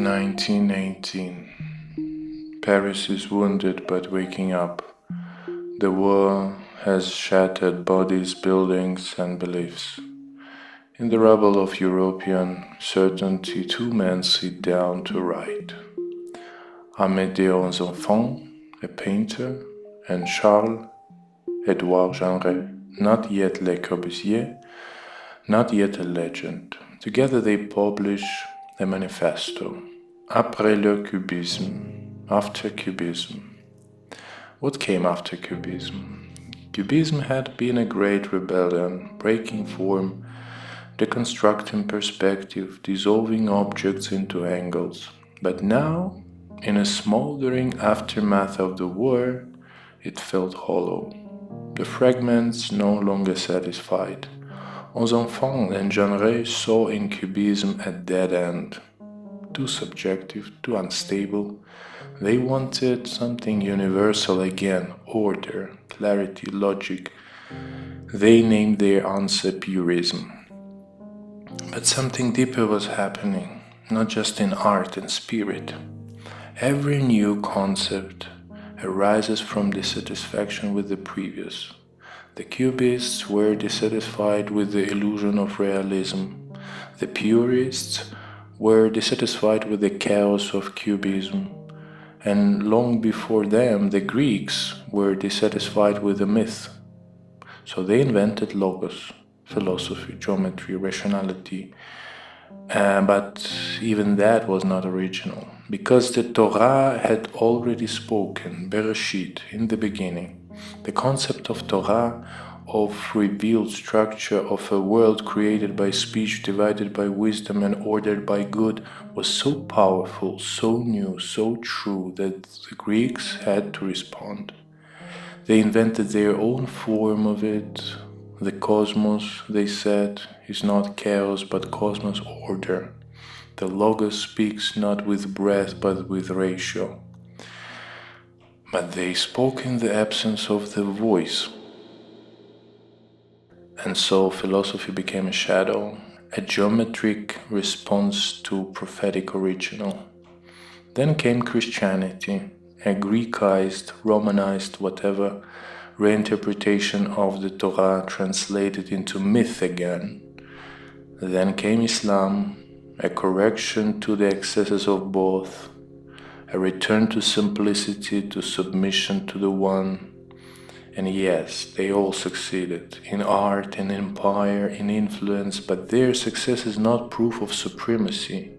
1918. Paris is wounded but waking up. The war has shattered bodies, buildings, and beliefs. In the rubble of European certainty, two men sit down to write. Amedée Ozenfant, a painter, and Charles-Édouard Jeanneret, not yet Le Corbusier, not yet a legend. Together they publish a manifesto, Après le Cubisme, after Cubism. What came after Cubism? Cubism had been a great rebellion, breaking form, deconstructing perspective, dissolving objects into angles. But now, in a smoldering aftermath of the war, it felt hollow. The fragments no longer satisfied. Ozenfant and Jeanneret saw in Cubism a dead end. Too subjective, too unstable. They wanted something universal again, order, clarity, logic. They named their answer purism. But something deeper was happening, not just in art and spirit. Every new concept arises from dissatisfaction with the previous. The Cubists were dissatisfied with the illusion of realism. The purists were dissatisfied with the chaos of Cubism. And long before them, the Greeks were dissatisfied with the myth. So they invented logos, philosophy, geometry, rationality. But even that was not original, because the Torah had already spoken, Bereshit, in the beginning. The concept of Torah, of revealed structure of a world created by speech, divided by wisdom and ordered by good, was so powerful, so new, so true that the Greeks had to respond. They invented their own form of it. The cosmos, they said, is not chaos but cosmos order. The Logos speaks not with breath but with ratio. But they spoke in the absence of the voice. And so philosophy became a shadow, a geometric response to prophetic original. Then came Christianity, a Greekized, Romanized, whatever, reinterpretation of the Torah translated into myth again. Then came Islam, a correction to the excesses of both, a return to simplicity, to submission to the one. And yes, they all succeeded, in art, in empire, in influence, but their success is not proof of supremacy.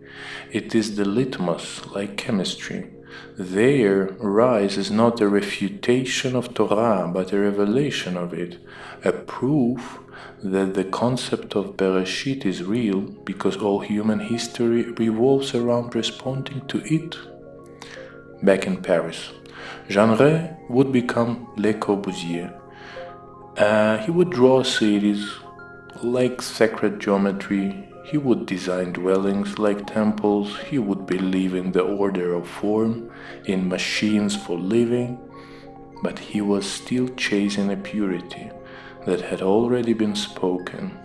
It is the litmus, like chemistry. Their rise is not a refutation of Torah, but a revelation of it, a proof that the concept of Bereshit is real, because all human history revolves around responding to it. Back in Paris, Jeanneret would become Le Corbusier. He would draw cities like sacred geometry. He would design dwellings like temples. He would believe in the order of form, in machines for living. But he was still chasing a purity that had already been spoken.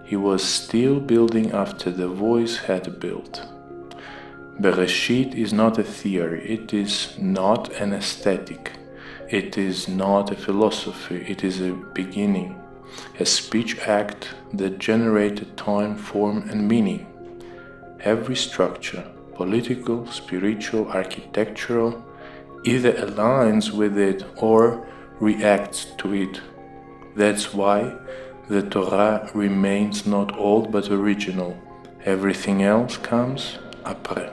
He was still building after the voice had built. Bereshit is not a theory, it is not an aesthetic, it is not a philosophy, it is a beginning, a speech act that generated time, form, and meaning. Every structure, political, spiritual, architectural, either aligns with it or reacts to it. That's why the Torah remains not old but original. Everything else comes après.